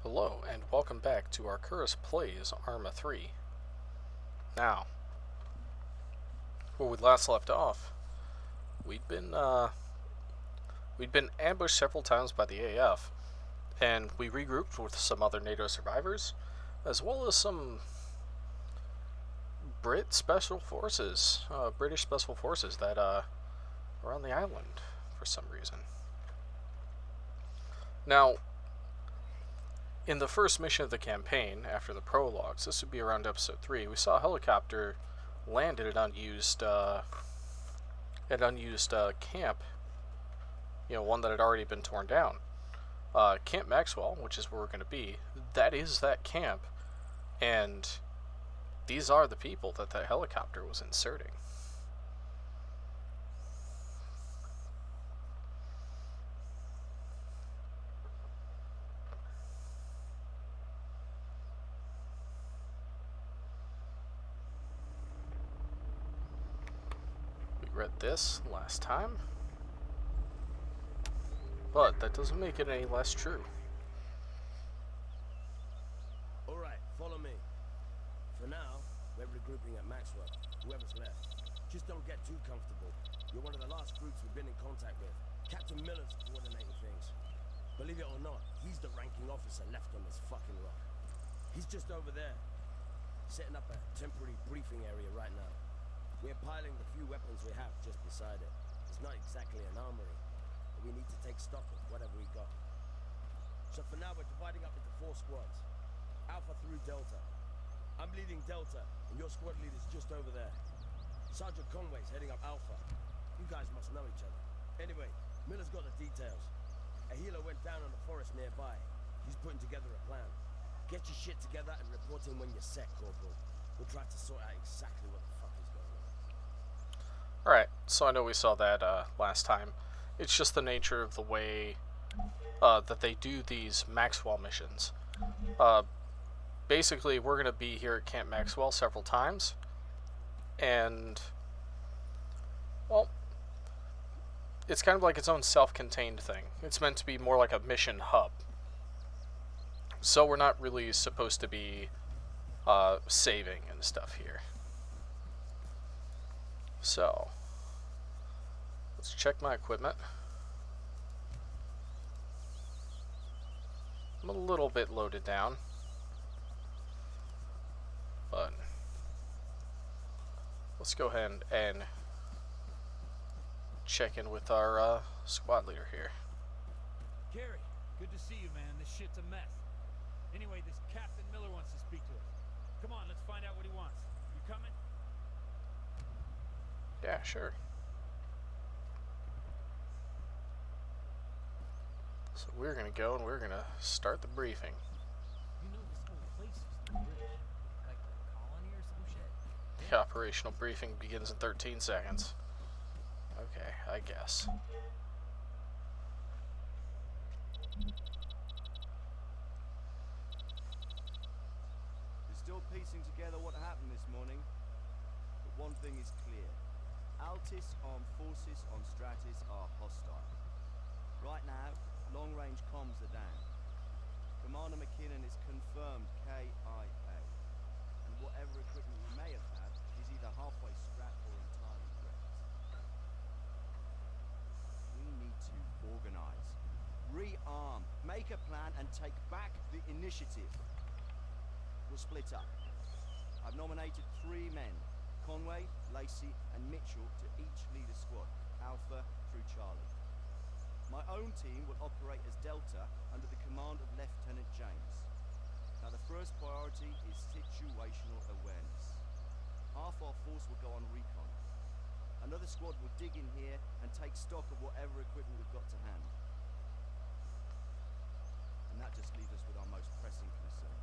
Hello, and welcome back to our Curus Plays Arma 3. Now, where we last left off, we'd been ambushed several times by the AF, and we regrouped with some other NATO survivors, as well as some British special forces that were on the island for some reason. Now, in the first mission of the campaign, after the prologues, this would be around episode 3, we saw a helicopter land at an unused camp, one that had already been torn down. Camp Maxwell, which is where we're going to be, that is that camp, and these are the people that that helicopter was inserting. Read this last time, but that doesn't make it any less true. Alright, follow me. For now, we're regrouping at Maxwell, whoever's left. Just don't get too comfortable. You're one of the last groups we've been in contact with. Captain Miller's coordinating things. Believe it or not, he's the ranking officer left on this fucking rock. He's just over there, setting up a temporary briefing area right now. We're piling the few weapons we have just beside it. It's not exactly an armory, but we need to take stock of whatever we got. So for now, we're dividing up into 4 squads. Alpha through Delta. I'm leading Delta, and your squad leader's just over there. Sergeant Conway's heading up Alpha. You guys must know each other. Anyway, Miller's got the details. A healer went down on the forest nearby. He's putting together a plan. Get your shit together and report in when you're set, Corporal. We'll try to sort out exactly what the fuck is going on. Alright, so I know we saw that last time. It's just the nature of the way that they do these Maxwell missions. Basically, we're going to be here at Camp Maxwell several times, and, well, it's kind of like its own self-contained thing. It's meant to be more like a mission hub. So we're not really supposed to be saving and stuff here. So, let's check my equipment. I'm a little bit loaded down, but let's go ahead and check in with our squad leader here. Gary, good to see you, man. This shit's a mess. Anyway, this Captain Miller wants to speak to us. Come on, let's find out what he wants. You coming? Yeah, sure. So we're going to go and we're going to start the briefing. You know this whole place is the British, like a colony or some shit? The operational briefing begins in 13 seconds. Okay, I guess. We're still piecing together what happened this morning, but one thing is clear. Altis armed forces on Stratis are hostile. Right now, long-range comms are down. Commander McKinnon is confirmed KIA, and whatever equipment we may have had is either halfway scrapped or entirely wrecked. We need to organize, rearm, make a plan, and take back the initiative. We'll split up. I've nominated 3 men, Conway, Lacey, and Mitchell, to each lead a squad, Alpha through Charlie. My own team will operate as Delta under the command of Lieutenant James. Now the first priority is situational awareness. Half our force will go on recon. Another squad will dig in here and take stock of whatever equipment we've got to hand. And that just leaves us with our most pressing concern.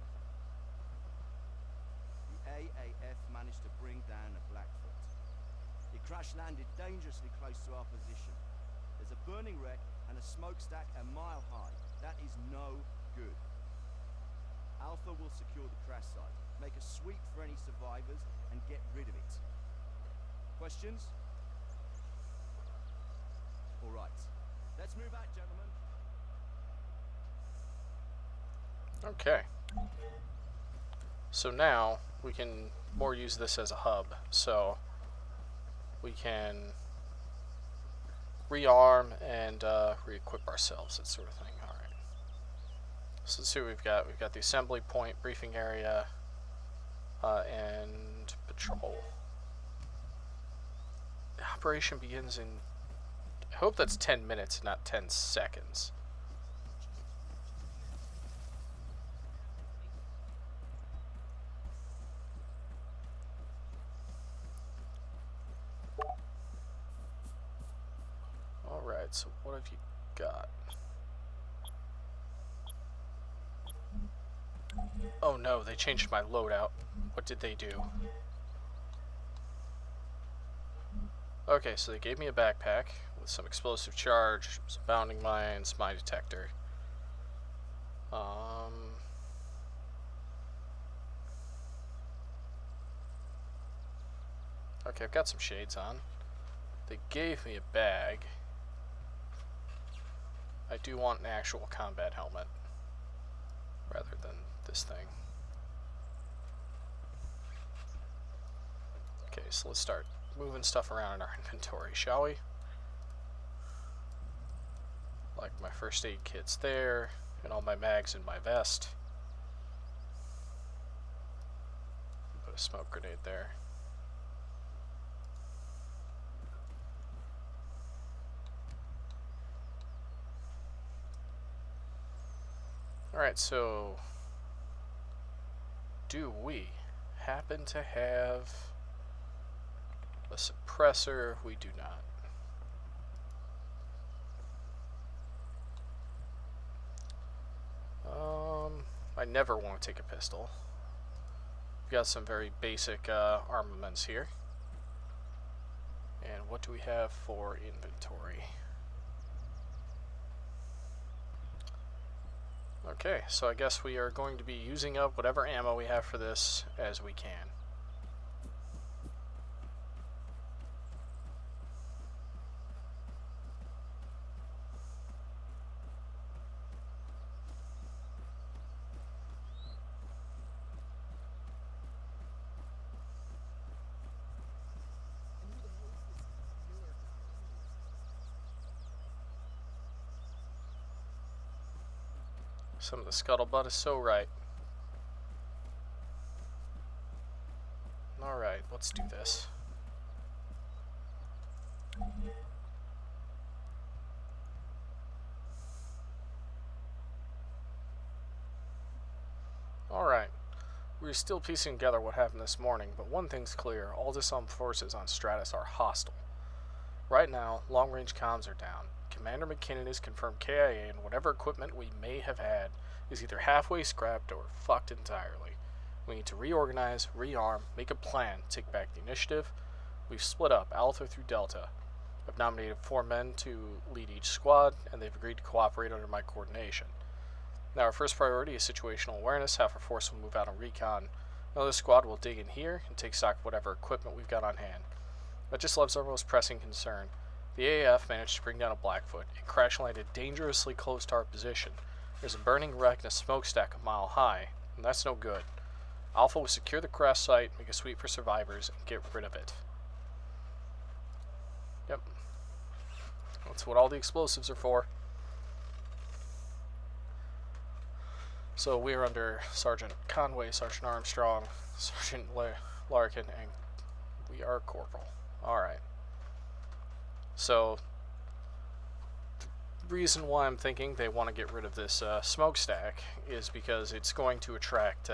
The AAF managed to bring down a Blackfoot. It crash-landed dangerously close to our position. There's a burning wreck and a smokestack a mile high. That is no good. Alpha will secure the crash site, make a sweep for any survivors, and get rid of it. Questions? All right. Let's move out, gentlemen. Okay. So now we can more use this as a hub. So we can rearm and re-equip ourselves, that sort of thing. All right. So let's see what we've got. We've got the assembly point, briefing area, and patrol. The operation begins in, I hope that's 10 minutes, not 10 seconds. Alright, so what have you got? Oh no, they changed my loadout. What did they do? Okay, so they gave me a backpack with some explosive charge, some bounding mines, mine detector. Okay, I've got some shades on. They gave me a bag. I do want an actual combat helmet rather than this thing. Okay, so let's start moving stuff around in our inventory, shall we? Like my first aid kit's there, and all my mags in my vest. Put a smoke grenade there. Alright, so do we happen to have a suppressor? We do not. I never want to take a pistol. We've got some very basic armaments here. And what do we have for inventory? Okay, so I guess we are going to be using up whatever ammo we have for this as we can. Some of the scuttlebutt is so right. Alright, let's do this. Alright. We're still piecing together what happened this morning, but one thing's clear. All disarmed forces on Stratis are hostile. Right now, long-range comms are down. Commander McKinnon has confirmed KIA, and whatever equipment we may have had is either halfway scrapped or fucked entirely. We need to reorganize, rearm, make a plan, take back the initiative. We've split up, Alpha through Delta. I've nominated 4 men to lead each squad, and they've agreed to cooperate under my coordination. Now our first priority is situational awareness. Half our force will move out on recon. Another squad will dig in here and take stock of whatever equipment we've got on hand. That just leaves our most pressing concern. The AAF managed to bring down a Blackfoot. It crash landed dangerously close to our position. There's a burning wreck and a smokestack a mile high, and that's no good. Alpha will secure the crash site, make a sweep for survivors, and get rid of it. Yep. That's what all the explosives are for. So we're under Sergeant Conway, Sergeant Armstrong, Sergeant Larkin, and we are Corporal. Alright. So, the reason why I'm thinking they want to get rid of this smokestack is because it's going to attract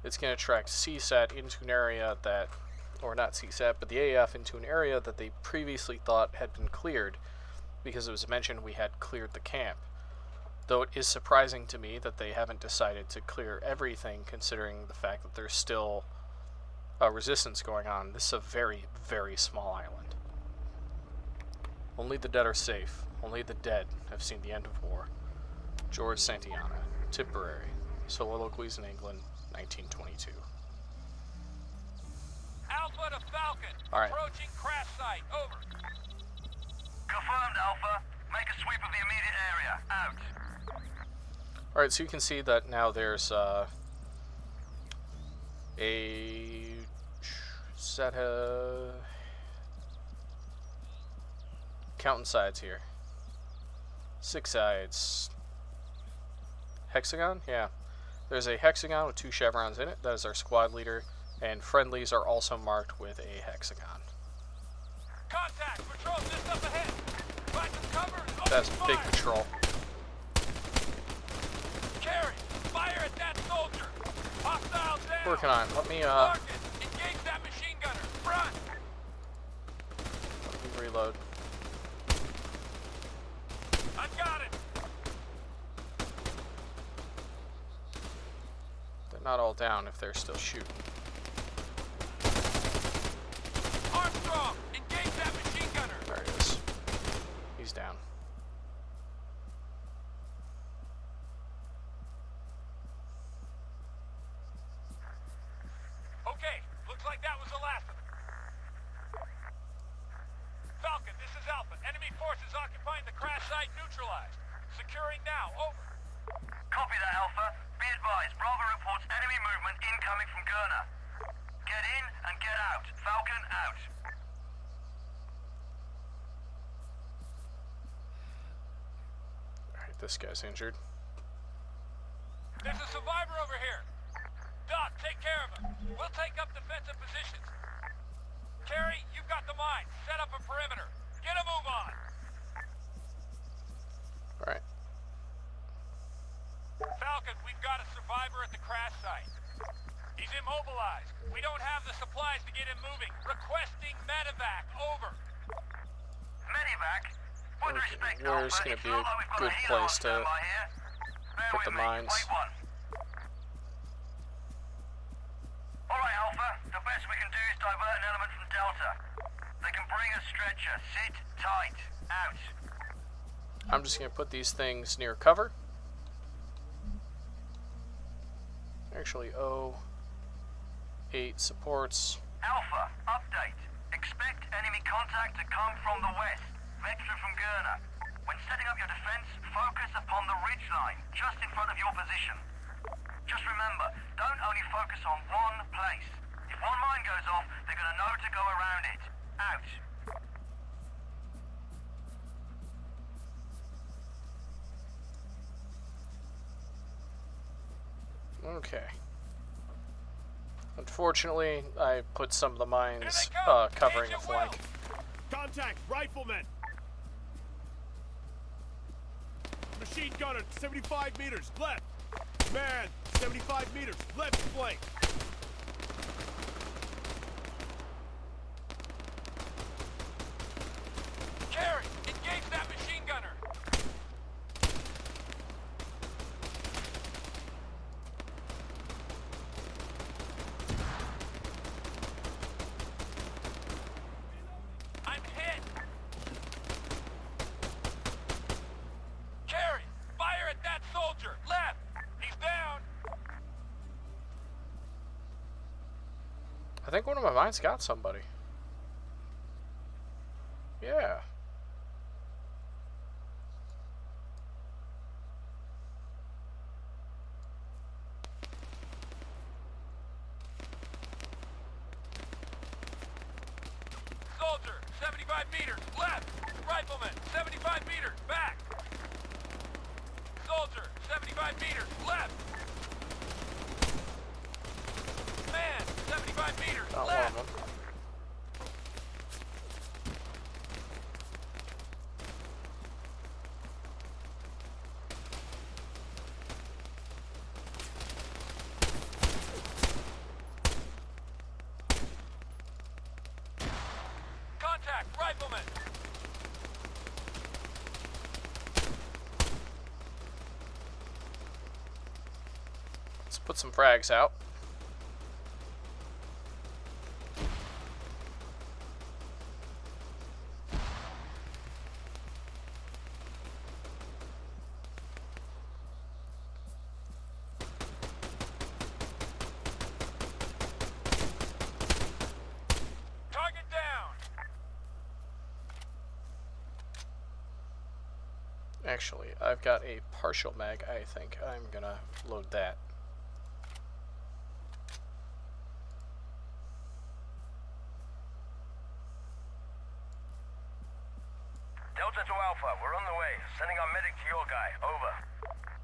CSAT into an area that, or not CSAT, but the AF into an area that they previously thought had been cleared, because it was mentioned we had cleared the camp. Though it is surprising to me that they haven't decided to clear everything, considering the fact that there's still resistance going on. This is a very, very small island. Only the dead are safe. Only the dead have seen the end of war. George Santayana, Tipperary, Soliloquies in England, 1922. Alpha to Falcon. All right. Approaching crash site. Over. Confirmed, Alpha. Make a sweep of the immediate area. Out. Alright, so you can see that now there's a set of counting sides here. 6 sides. Hexagon? Yeah. There's a hexagon with 2 chevrons in it. That is our squad leader. And friendlies are also marked with a hexagon. Contact! Patrol just up ahead! Find some cover! Open That's a big fire. patrol. Carry! Fire at that soldier! Hostile down! Working on it. Let me Mark it! Engage that machine gunner! Front! reload. I got it! They're not all down if they're still shooting. Armstrong! Engage that machine gunner! There he is. He's down. Okay, looks like that was the last of them. Falcon, this is Alpha. Enemy forces occupying the crash site neutralized. Securing now. Over. Copy that, Alpha. Be advised, Bravo reports enemy movement incoming from Gurna. Get in and get out. Falcon out. Alright, this guy's injured. There's a survivor over here. Doc, take care of him. We'll take up defensive positions. Carrie, you've got the mine. Set up a perimeter. Get a move on. Alright. Falcon, we've got a survivor at the crash site. He's immobilized. We don't have the supplies to get him moving. Requesting medevac. Over. Medivac? With Okay, respect, where's Alpha, gonna it's be not a like we've got good a healer place on to standby here. Bear put with the me. mines? Wait one. Alright, Alpha. The best we can do is divert an element from Delta. They can bring a stretcher. Sit tight. Out. I'm just gonna put these things near cover. Actually, 8 supports. Alpha, update. Expect enemy contact to come from the west. Vector from Gurna. When setting up your defense, focus upon the ridgeline, just in front of your position. Just remember, don't only focus on one place. If one mine goes off, they're gonna know to go around it. Out. Okay. Unfortunately, I put some of the mines Here they come. covering a Engine flank. well. Contact, rifleman! Machine gunner, 75 meters, left. Man, 75 meters, left flank. Carrie, engage that machine gunner. I'm hit. Carrie, fire at that soldier. Left. He's down. I think one of my mines got somebody. Yeah. Soldier, 75 meters. Left. Rifleman, 75 meters. Back. Soldier, 75 meters. Left. Man, 75 meters. Not one Left. of them. Contact, rifleman. Let's put some frags out. Target down. Actually, I've got a partial mag. I think I'm gonna load that. Delta to Alpha, we're on the way. Sending our medic to your guy. Over.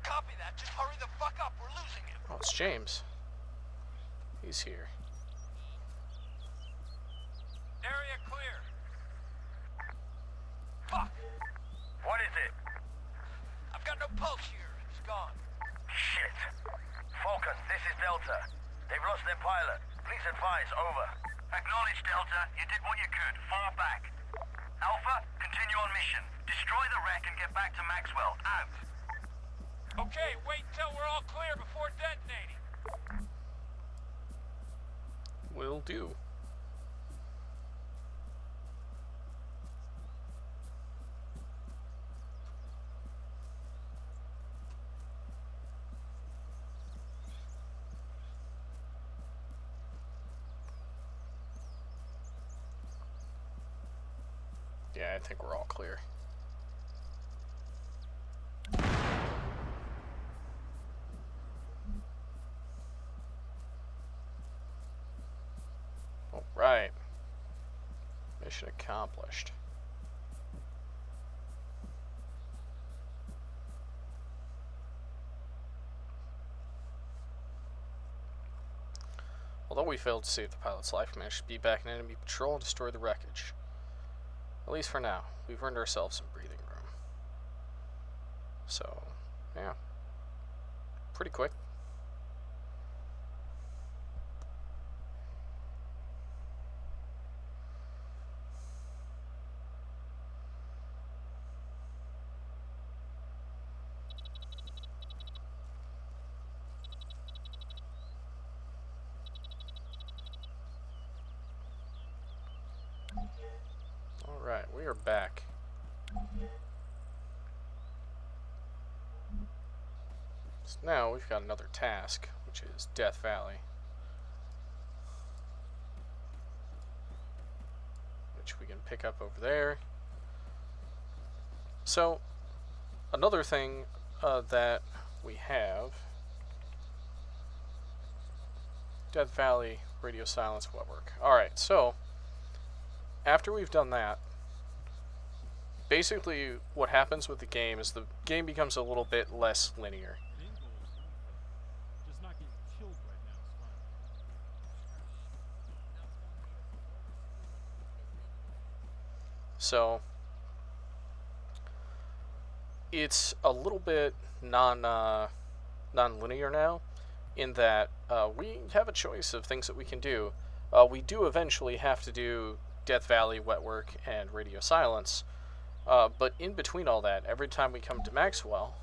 Copy that. Just hurry the fuck up. We're losing him. Oh, it's James. He's here. Area clear. Fuck. What is it? I've got no pulse here. It's gone. Shit. Falcon, this is Delta. They've lost their pilot. Please advise. Over. Acknowledge, Delta. You did what you could. Fall back. Alpha, continue on mission. Destroy the wreck and get back to Maxwell. Out. Okay, wait until we're all clear before detonating. Will do. Yeah, I think we're all clear. All right. Mission accomplished. Although we failed to save the pilot's life, we managed to beat back an enemy patrol and destroy the wreckage. At least for now. We've earned ourselves some breathing room. So, yeah. Pretty quick. Alright, we are back. So now we've got another task, which is Death Valley. Which we can pick up over there. So, another thing that we have, Death Valley radio silence web work. Alright, so after we've done that, basically what happens with the game is the game becomes a little bit less linear. Just not getting killed right now is fine. So it's a little bit non-linear now, in that we have a choice of things that we can do. We do eventually have to do Death Valley, wet work, and radio silence. But in between all that, every time we come to Maxwell,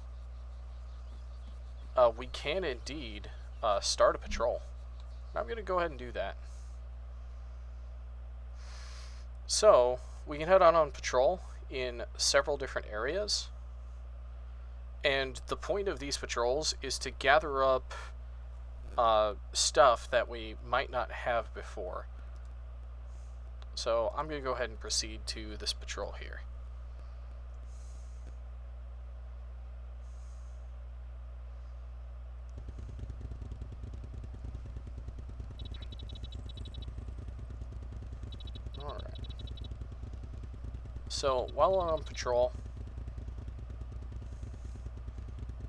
we can indeed start a patrol. I'm going to go ahead and do that. So, we can head on patrol in several different areas. And the point of these patrols is to gather up stuff that we might not have before. So I'm going to go ahead and proceed to this patrol here. Alright. So while on patrol,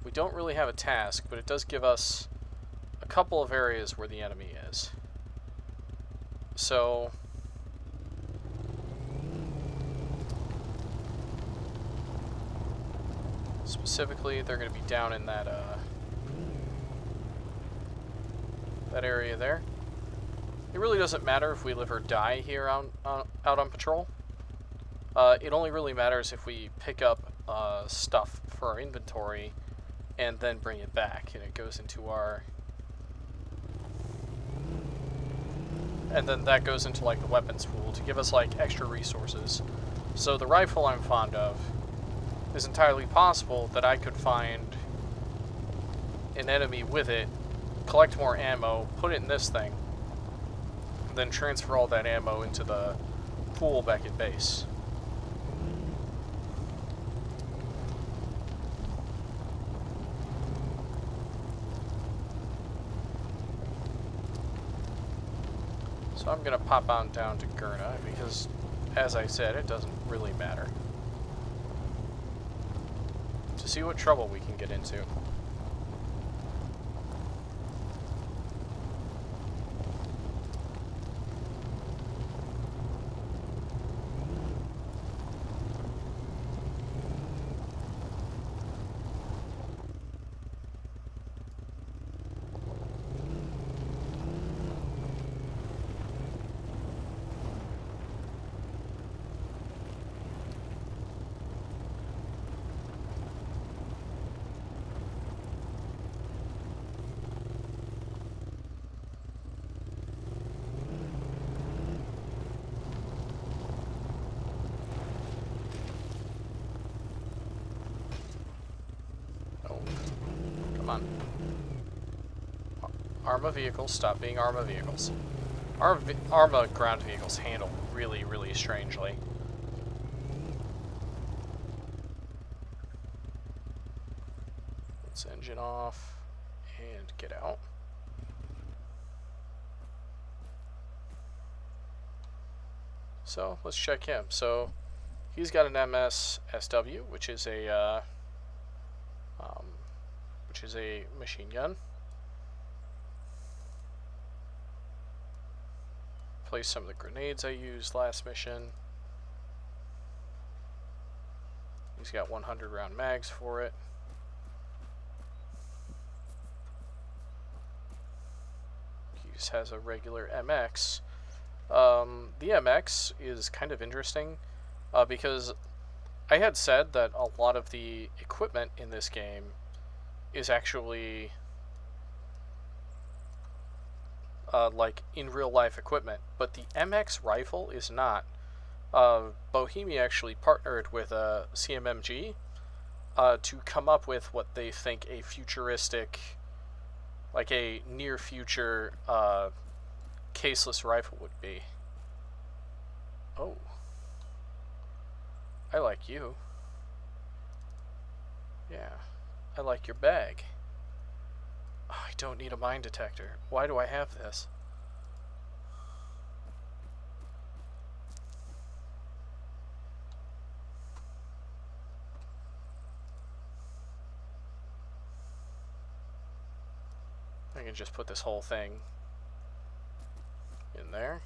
we don't really have a task, but it does give us a couple of areas where the enemy is. So specifically, they're going to be down in that that area there. It really doesn't matter if we live or die here out on patrol. It only really matters if we pick up stuff for our inventory and then bring it back, and it goes into our... And then that goes into like the weapons pool to give us like extra resources. So the rifle I'm fond of, is entirely possible that I could find an enemy with it, collect more ammo, put it in this thing, and then transfer all that ammo into the pool back at base. So I'm going to pop on down to Gurna because, as I said, it doesn't really matter. To see what trouble we can get into. Come on. Arma vehicles, stop being Arma vehicles. Arma ground vehicles handle really, really strangely. Let's engine off and get out. So let's check him. So he's got an MSSW, which is a machine gun. Place some of the grenades I used last mission. He's got 100 round mags for it. He just has a regular MX. The MX is kind of interesting because I had said that a lot of the equipment in this game is actually like in real life equipment, but the MX rifle is not. Bohemia actually partnered with CMMG to come up with what they think a futuristic, like a near future caseless rifle would be. Oh, I like you. Yeah, I like your bag. Oh, I don't need a mine detector. Why do I have this? I can just put this whole thing in there.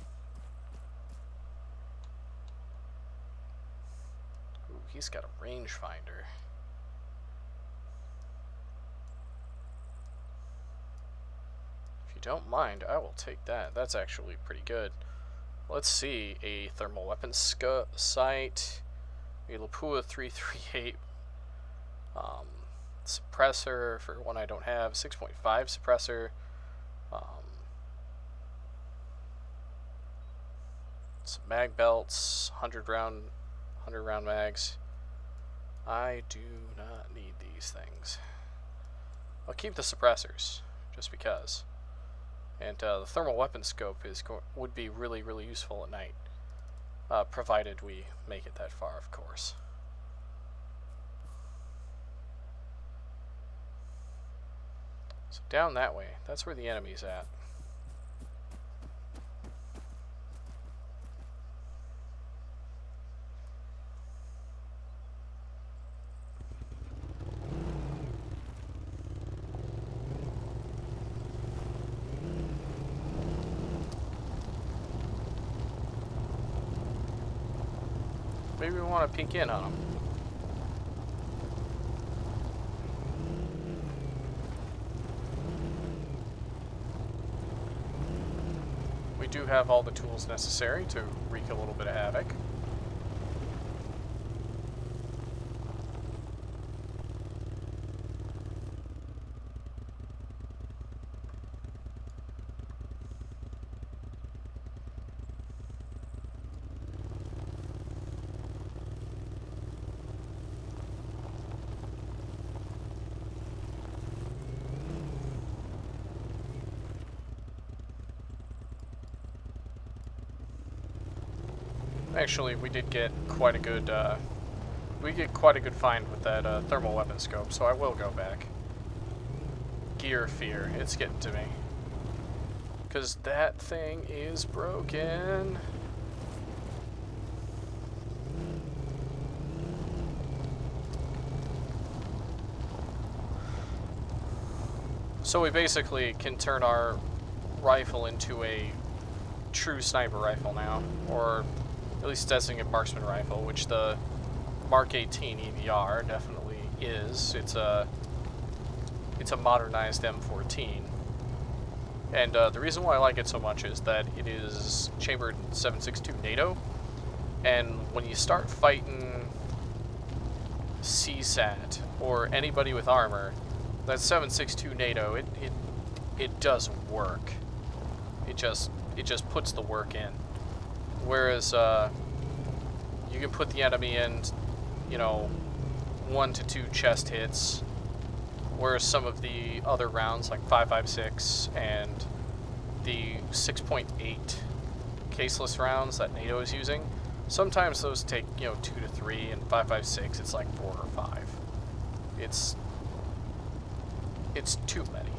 Ooh, he's got a rangefinder. If you don't mind, I will take that. That's actually pretty good. Let's see, a thermal weapons sight, a Lapua 338 suppressor for one I don't have, 6.5 suppressor, some mag belts, 100 round mags. I do not need these things. I'll keep the suppressors just because. And the thermal weapon scope would be really, really useful at night, provided we make it that far, of course. So down that way, that's where the enemy's at. Maybe we want to peek in on them. We do have all the tools necessary to wreak a little bit of havoc. Actually, we did get quite a good, find with that thermal weapon scope, so I will go back. Gear fear, it's getting to me. Because that thing is broken. So we basically can turn our rifle into a true sniper rifle now, or at least designated marksman rifle, which the Mark 18 EVR definitely is. It's a modernized M14, and the reason why I like it so much is that it is chambered 7.62 NATO, and when you start fighting CSAT or anybody with armor, that 7.62 NATO, it does work. It just puts the work in. Whereas you can put the enemy in, you know, 1 to 2 chest hits, whereas some of the other rounds like 5.56 and the 6.8 caseless rounds that NATO is using, sometimes those take, you know, 2 to 3, and 5.56 it's like 4 or 5. It's too many.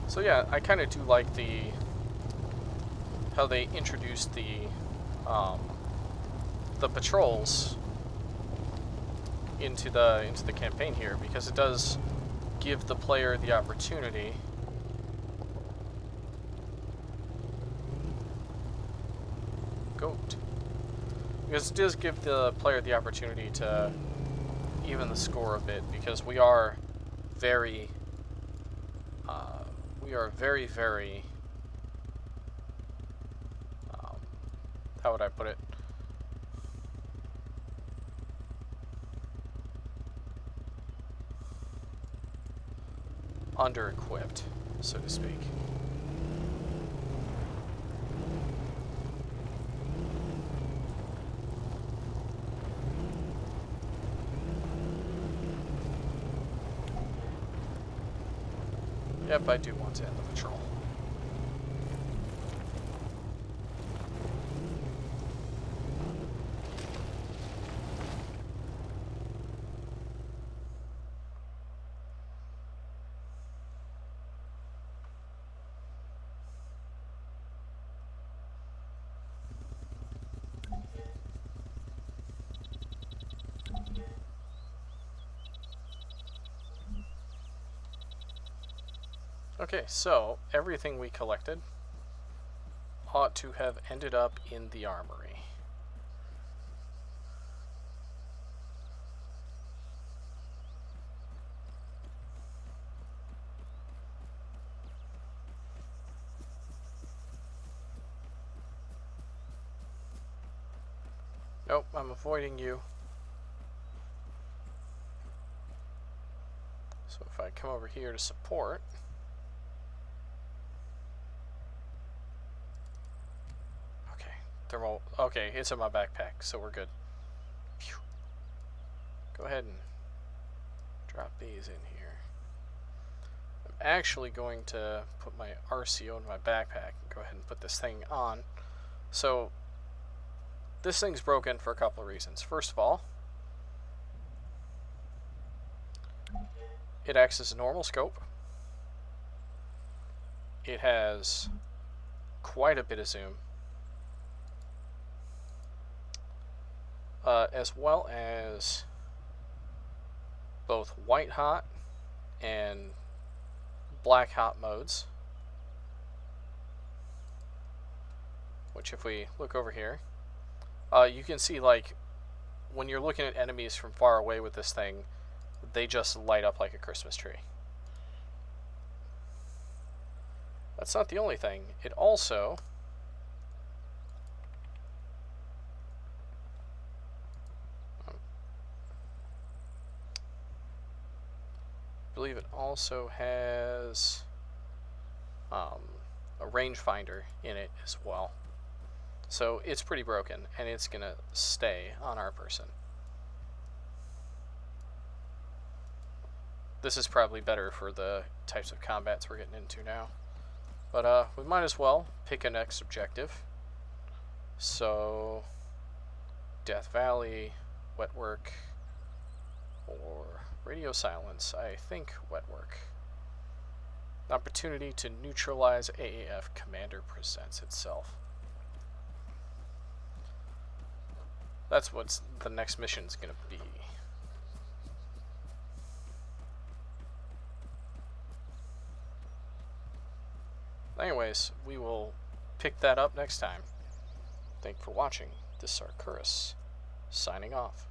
So yeah, I kind of do like how they introduced the patrols into the campaign here, because it does give the player the opportunity because it does give the player the opportunity to even the score a bit, because we are very how would I put it? Under-equipped, so to speak. Yep, I do want to end the patrol. Okay, so everything we collected ought to have ended up in the armory. Nope, I'm avoiding you. So if I come over here to support, thermal, okay, it's in my backpack, so we're good. Phew. Go ahead and drop these in here. I'm actually going to put my RCO in my backpack and go ahead and put this thing on. So, this thing's broken for a couple of reasons. First of all, it acts as a normal scope. It has quite a bit of zoom. As well as both white hot and black hot modes, which if we look over here, you can see, like, when you're looking at enemies from far away with this thing, they just light up like a Christmas tree. That's not the only thing. It also I believe it also has a rangefinder in it as well. So it's pretty broken, and it's gonna stay on our person. This is probably better for the types of combats we're getting into now. But we might as well pick a next objective. So, Death Valley, wet work, or radio silence. I think wet work. An opportunity to neutralize AAF commander presents itself. That's what the next mission's gonna be. Anyways, we will pick that up next time. Thank you for watching. This is Arcturus, signing off.